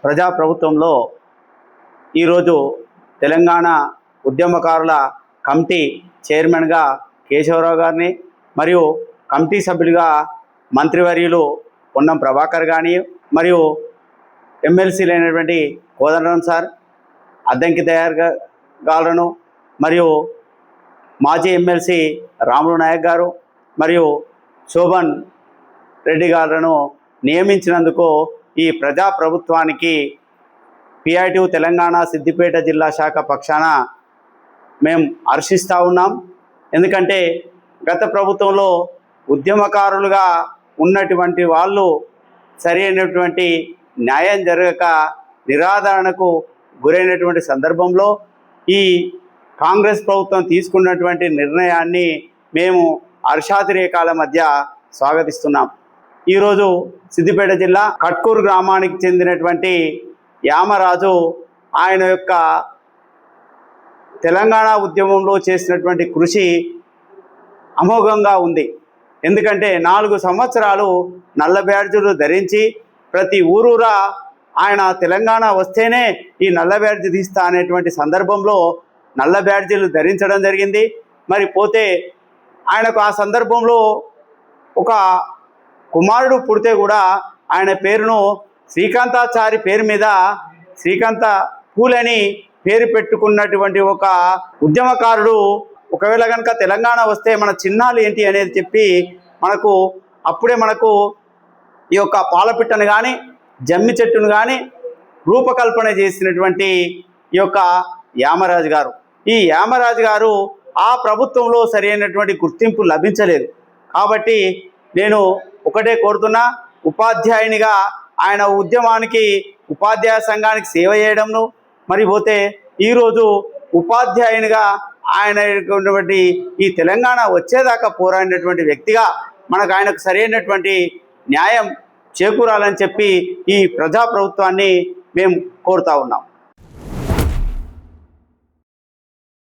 ప్రజాప్రభుత్వంలో ఈరోజు తెలంగాణ ఉద్యమకారుల కమిటీ చైర్మన్గా కేశవరావు గారిని మరియు కమిటీ సభ్యులుగా మంత్రివర్యులు పొన్నం ప్రభాకర్ గారిని మరియు ఎమ్మెల్సీలైనటువంటి కోదండరాం సార్, అద్దంకి గారును మరియు మాజీ ఎమ్మెల్సీ రాములు నాయక్ గారు మరియు శోభన్ రెడ్డి గారులను నియమించినందుకు ఈ ప్రజాప్రభుత్వానికి PITU తెలంగాణ సిద్దిపేట జిల్లా శాఖ పక్షాన మేము హర్షిస్తూ ఉన్నాం. ఎందుకంటే గత ప్రభుత్వంలో ఉద్యమకారులుగా ఉన్నటువంటి వాళ్ళు సరైనటువంటి న్యాయం జరగక నిరాదరణకు గురైనటువంటి సందర్భంలో ఈ కాంగ్రెస్ ప్రభుత్వం తీసుకున్నటువంటి నిర్ణయాన్ని మేము హర్షాతిరేకాల మధ్య స్వాగతిస్తున్నాం. ఈరోజు సిద్దిపేట జిల్లా కట్కూరు గ్రామానికి చెందినటువంటి యామరాజు ఆయన యొక్క తెలంగాణ ఉద్యమంలో చేసినటువంటి కృషి అమోఘంగా ఉంది. ఎందుకంటే 4 సంవత్సరాలు నల్ల బ్యాడ్జీలు ధరించి ప్రతి ఊరూరా ఆయన తెలంగాణ వస్తేనే ఈ నల్ల బ్యాడ్జీ తీస్తా అనేటువంటి సందర్భంలో నల్ల బ్యాడ్జీలు ధరించడం జరిగింది. మరి పోతే ఆయనకు ఆ సందర్భంలో ఒక కుమారుడు పుడితే కూడా ఆయన పేరును శ్రీకాంతాచారి పేరు మీద శ్రీకాంత పూలని పేరు పెట్టుకున్నటువంటి ఒక ఉద్యమకారుడు ఒకవేళ కనుక తెలంగాణ వస్తే మన చిహ్నాలు ఏంటి అనేది చెప్పి అప్పుడే మనకు ఈ యొక్క పాలపిట్టను కానీ జమ్మి చెట్టును కానీ రూపకల్పన చేసినటువంటి ఈ యొక్క యామరాజు గారు. ఈ యామరాజు గారు ఆ ప్రభుత్వంలో సరైనటువంటి గుర్తింపు లభించలేదు. కాబట్టి నేను ఒకటే కోరుతున్నా, ఉపాధ్యాయునిగా ఆయన ఉద్యమానికి ఉపాధ్యాయ సంఘానికి సేవ చేయడంను మరి పోతే ఈరోజు ఉపాధ్యాయునిగా ఆయన ఈ తెలంగాణ వచ్చేదాకా పోరాడినటువంటి వ్యక్తిగా ఆయనకు సరైనటువంటి న్యాయం చేకూరాలని చెప్పి ఈ ప్రజాప్రభుత్వాన్ని మేము కోరుతా ఉన్నాం.